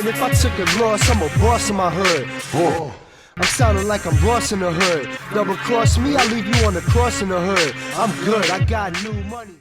And if I took a loss, I'm a boss in my hood. Oh. I'm sounding like I'm Ross in the hood. Double cross me, I leave you on the cross in the hood. I'm good, I got new money.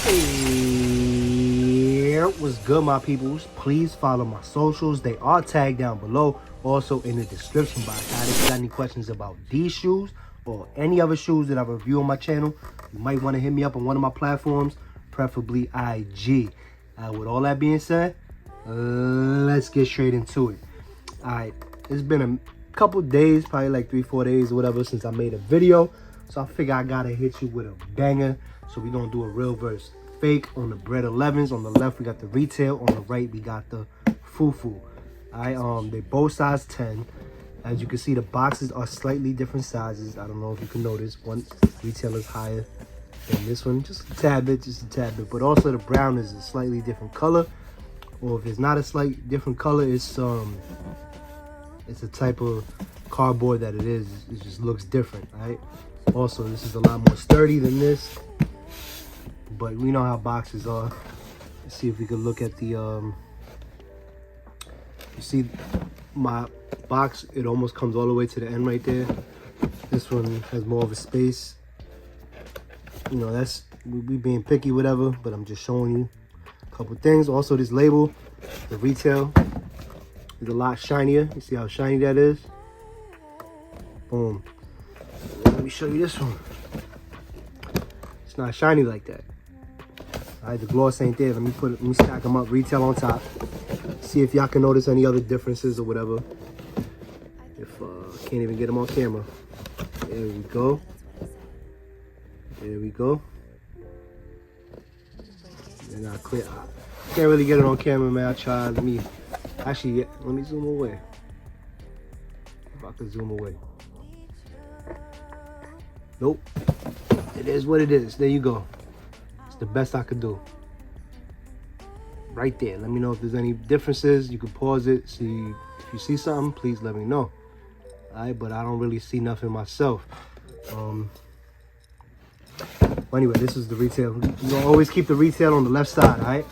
Hey, what's good, my peoples? Please follow my socials. They are tagged down below, also in the description box. If you got any questions about these shoes or any other shoes that I review on my channel, you might want to hit me up on one of my platforms, preferably IG. With all that being said, let's get straight into it. Alright, it's been a couple days, probably like 3-4 days or whatever, since I made a video. So I figure I gotta hit you with a banger. So we're gonna do a real versus fake on the Bred 11s. On the left we got the retail, on the right we got the fufu. Alright, they both size 10. As you can see, the boxes are slightly different sizes. I don't know if you can notice. One retail is higher than this one, just a tad bit. But also the brown is a slightly different color. Or if it's not a slight different color, it's a type of cardboard that it is. It just looks different, right? Also, this is a lot more sturdy than this. But we know how boxes are. Let's see if we can look at the you see my box, it almost comes all the way to the end right there. This one has more of a space. You know, that's we being picky, whatever, but I'm just showing you a couple things. Also, this label, the retail, is a lot shinier. You see how shiny that is? Boom. Let me show you this one. It's not shiny like that. Alright, the gloss ain't there. Let me stack them up, retail on top. See if y'all can notice any other differences or whatever. If can't even get them on camera. There we go. There we go. They're not clear. I can't really get it on camera, man. I tried. Let me zoom away. If I could zoom away. Nope. It is what it is. There you go. It's the best I could do. Right there. Let me know if there's any differences. You can pause it. See if you see something, please let me know. Alright, but I don't really see nothing myself. But anyway, this is the retail. You're gonna always keep the retail on the left side, alright?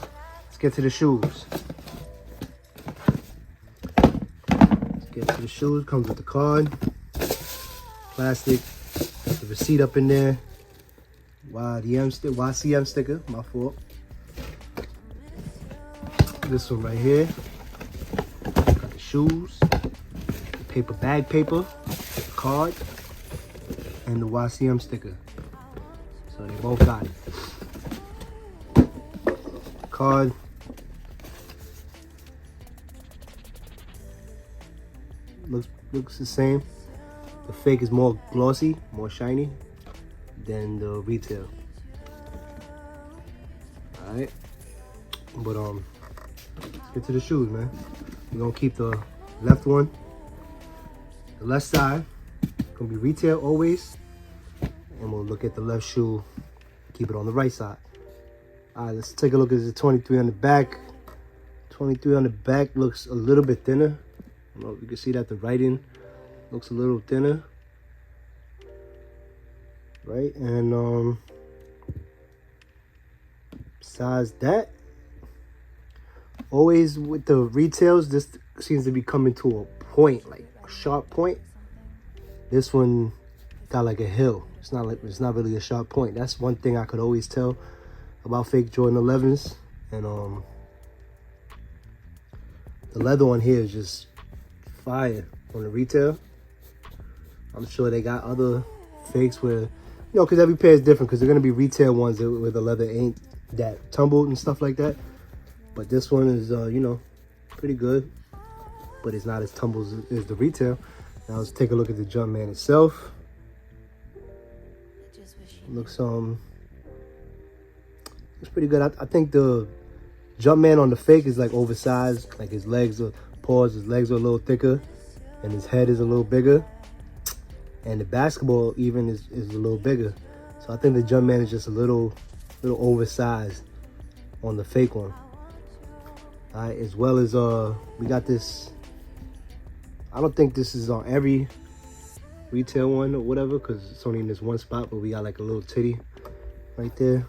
Let's get to the shoes. Comes with the card, plastic, got the receipt up in there. YCM sticker, my fault. This one right here, got the shoes, the paper bag paper, the card, and the YCM sticker. So they both got it. Card. Looks the same. The fake is more glossy, more shiny than the retail. Alright. But let's get to the shoes, man. We're gonna keep the left one, the left side, gonna be retail always. And we'll look at the left shoe, keep it on the right side. Alright, let's take a look at the 23 on the back. 23 on the back looks a little bit thinner. I don't know if you can see that the writing looks a little thinner, right? And besides that, always with the retails, this seems to be coming to a point, like a sharp point. This one got like a hill. It's not really a sharp point. That's one thing I could always tell about fake Jordan 11s. And the leather on here is just fire on the retail. I'm sure they got other fakes where, you know, because every pair is different, because they're going to be retail ones where the leather ain't that tumbled and stuff like that. But this one is, you know, pretty good, but it's not as tumbled as the retail. Now let's take a look at the Jumpman itself. Looks pretty good. I think the Jumpman on the fake is like oversized, like his legs are his legs are a little thicker and his head is a little bigger, and the basketball even is a little bigger. So I think the Jumpman is just a little oversized on the fake one. All right, as well as we got this, I don't think this is on every retail one or whatever, because it's only in this one spot, but we got like a little titty right there.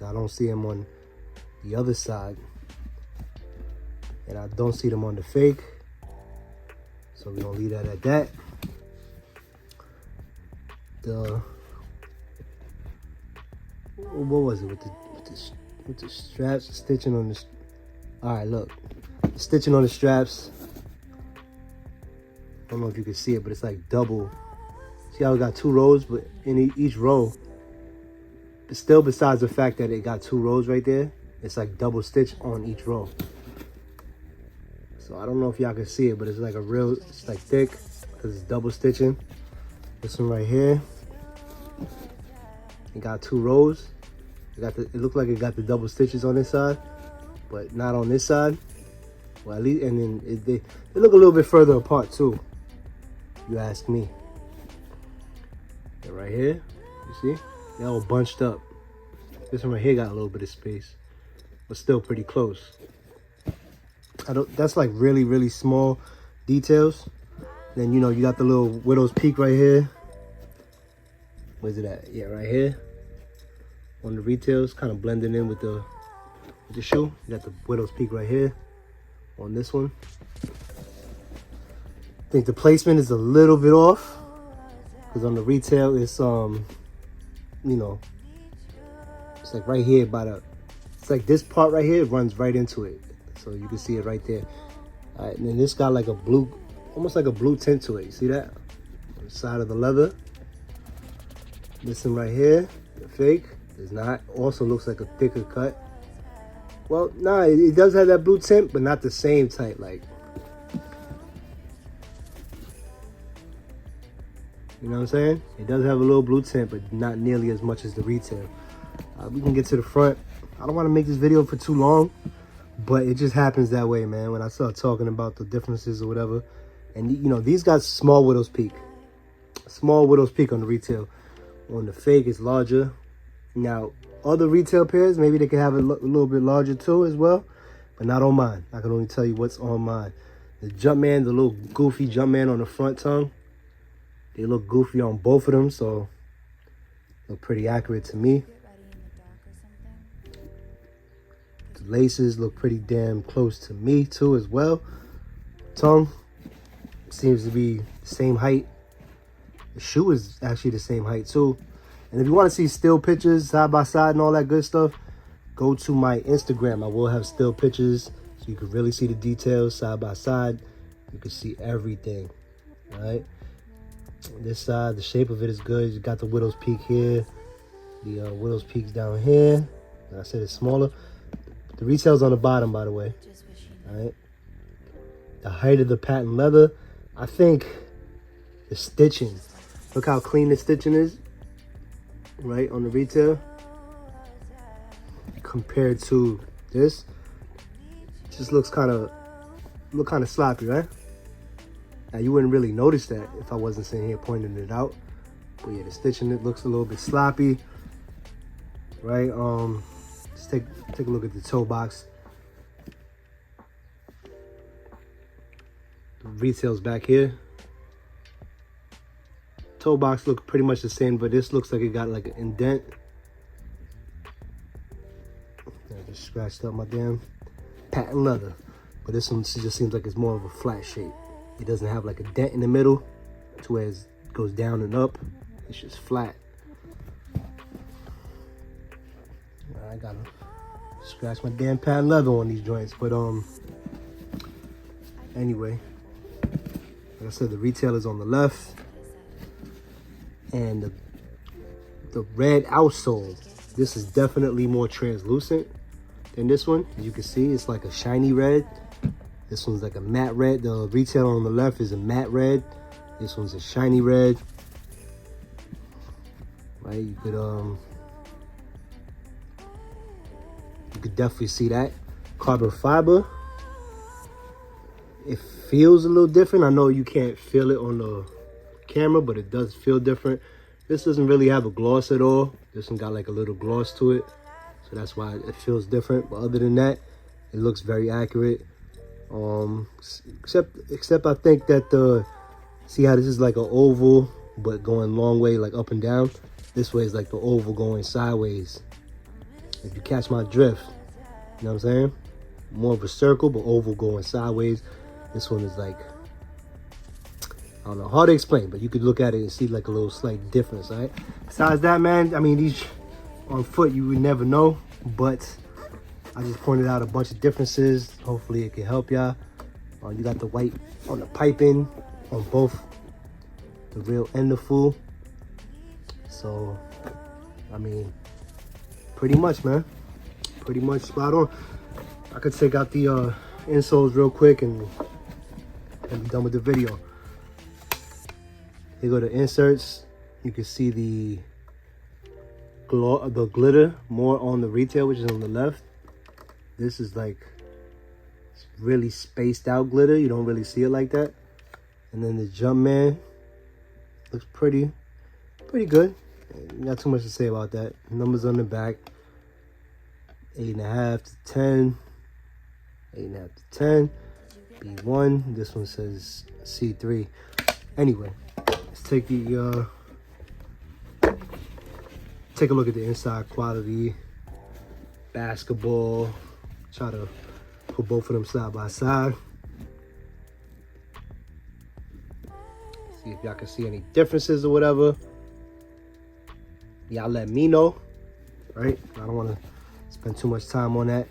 I don't see them on the other side, and I don't see them on the fake, so we're gonna leave that at that. What was it with the straps, stitching on the? All right, look, stitching on the straps. I don't know if you can see it, but it's like double. See how it got 2 rows, but in each row, but still, besides the fact that it got 2 rows right there, it's like double stitch on each row. So I don't know if y'all can see it, but it's like it's like thick because it's double stitching. This one right here, it got 2 rows. It looked like it got the double stitches on this side, but not on this side. Well, at least, and then they look a little bit further apart too, if you ask me. And right here, you see, they're all bunched up. This one right here got a little bit of space, but still pretty close. That's like really, really small details. Then, you know, you got the little widow's peak right here. Where's it at? Yeah, right here. On the retails, kind of blending in with the shoe. You got the widow's peak right here on this one. I think the placement is a little bit off, because on the retail it's you know, it's like right here it's like this part right here runs right into it, so you can see it right there. All right, and then this got like a blue, almost like a blue tint to it. You see that on the side of the leather? This one right here, the fake, does not, also looks like a thicker cut. Well, nah, it does have that blue tint, but not the same type. Like, you know what I'm saying? It does have a little blue tint, but not nearly as much as the retail. We can get to the front. I don't want to make this video for too long, but it just happens that way, man, when I start talking about the differences or whatever. And, you know, these got small widow's peak. Small widow's peak on the retail. On the fake, it's larger. Now, other retail pairs, maybe they can have a little bit larger too as well, but not on mine. I can only tell you what's on mine. The Jumpman, the little goofy Jumpman on the front tongue, they look goofy on both of them, so look pretty accurate to me. The laces look pretty damn close to me too as well. Tongue seems to be the same height. The shoe is actually the same height too. And if you want to see still pictures side by side and all that good stuff, go to my Instagram. I will have still pictures so you can really see the details side by side. You can see everything. All right. This side, the shape of it is good. You got the widow's peak here. The widow's peak's down here. Like I said, it's smaller. The retail's on the bottom, by the way. All right. The height of the patent leather. I think the stitching. Look how clean the stitching is. Right on the retail compared to this, just looks kind of sloppy, right? Now you wouldn't really notice that if I wasn't sitting here pointing it out, but yeah, the stitching, it looks a little bit sloppy, right? Let's take a look at the toe box. The retail's back here. Toe box look pretty much the same, but this looks like it got like an indent. I just scratched up my damn patent leather, but this one just seems like it's more of a flat shape. It doesn't have like a dent in the middle to where it goes down and up. It's just flat. I gotta scratch my damn patent leather on these joints, but anyway, like I said, the retail is on the left. And the red outsole, this is definitely more translucent than this one. As you can see, it's like a shiny red. This one's like a matte red. The retail on the left is a matte red. This one's a shiny red. Right, you could definitely see that. Carbon fiber. It feels a little different. I know you can't feel it on the camera, but it does feel different. This doesn't really have a gloss at all. This one got like a little gloss to it, so that's why it feels different. But other than that, it looks very accurate. Except I think that the See how this is like an oval, but going long way, like up and down? This way is like the oval going sideways. If you catch my drift, you know what I'm saying? More of a circle, but oval going sideways. This one is like, I don't know, hard to explain, but you could look at it and see like a little slight difference, all right? Besides that, man, I mean, these on foot, you would never know, but I just pointed out a bunch of differences. Hopefully it can help y'all. You got the white on the piping on both the real and the full. So, I mean, pretty much, man. Pretty much spot on. I could take out the insoles real quick and be done with the video. Here go the inserts. You can see the glitter more on the retail, which is on the left. This is like, it's really spaced out glitter. You don't really see it like that. And then the Jumpman looks pretty good. Not too much to say about that. Numbers on the back: 8.5 to 10, 8.5 to 10, B1. This one says C3. Anyway, let's take the take a look at the inside quality. Basketball. Try to put both of them side by side. See if y'all can see any differences or whatever. Y'all let me know, right? I don't want to spend too much time on that.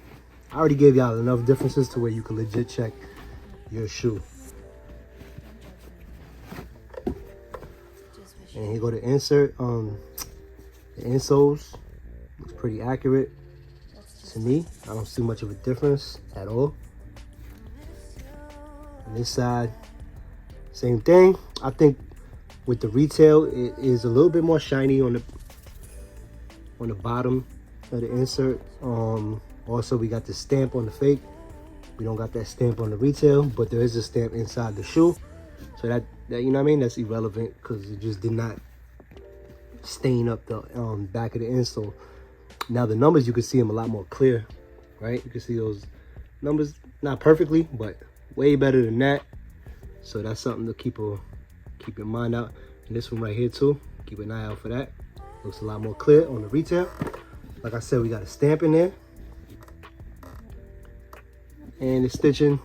I already gave y'all enough differences to where you can legit check your shoe. And here go the insert. The insoles looks pretty accurate to me. I don't see much of a difference at all. On this side, same thing. I think with the retail, it is a little bit more shiny on the bottom of the insert. Also, we got the stamp on the fake. We don't got that stamp on the retail, but there is a stamp inside the shoe. So that you know what I mean? That's irrelevant because it just did not stain up the back of the insole. Now the numbers, you can see them a lot more clear, right? You can see those numbers, not perfectly, but way better than that. So that's something to keep in mind out. And this one right here too, keep an eye out for that. Looks a lot more clear on the retail. Like I said, we got a stamp in there. And the stitching.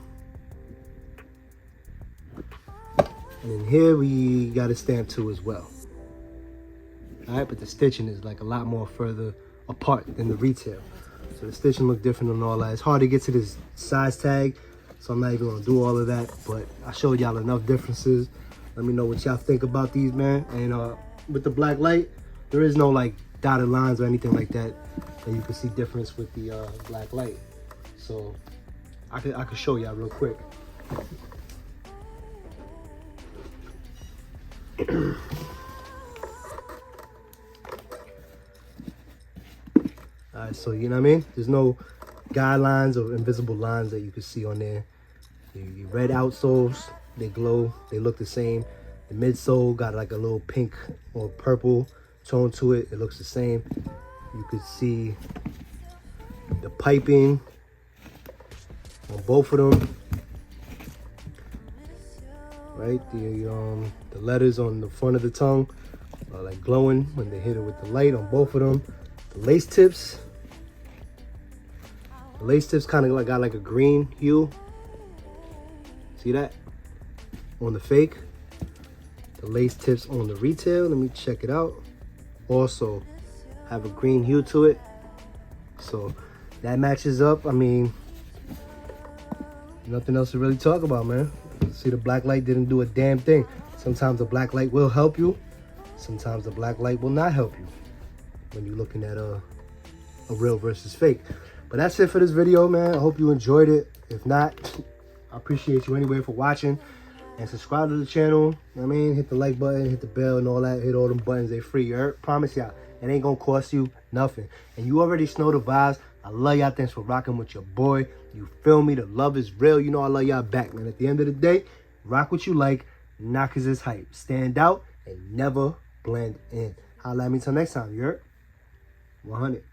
And in here we got a stamp too as well. All right, but the stitching is like a lot more further apart than the retail. So the stitching look different on all that. It's hard to get to this size tag, so I'm not even gonna do all of that, but I showed y'all enough differences. Let me know what y'all think about these, man. And with the black light, there is no like dotted lines or anything like that you can see difference with the black light. So I could show y'all real quick. Alright, so you know what I mean? There's no guidelines or invisible lines that you can see on there. The red outsoles, they glow, they look the same. The midsole got like a little pink or purple tone to it. It looks the same. You could see the piping on both of them. Right, the letters on the front of the tongue are like glowing when they hit it with the light on both of them. The lace tips kind of like got like a green hue. See that? On the fake. The lace tips on the retail, let me check it out. Also have a green hue to it. So that matches up. I mean, nothing else to really talk about, man. See, the black light didn't do a damn thing. Sometimes the black light will help you. Sometimes the black light will not help you when you're looking at a real versus fake. But that's it for this video, man. I hope you enjoyed it. If not, I appreciate you anyway for watching. And subscribe to the channel. You know what I mean? Hit the like button, hit the bell and all that. Hit all them buttons, they free. You heard? Promise y'all, it ain't gonna cost you nothing. And you already know the vibes. I love y'all. Thanks for rocking with your boy. You feel me? The love is real. You know I love y'all back, man. At the end of the day, rock what you like. Knockers is hype. Stand out and never blend in. Holla at me till next time. You heard? 100.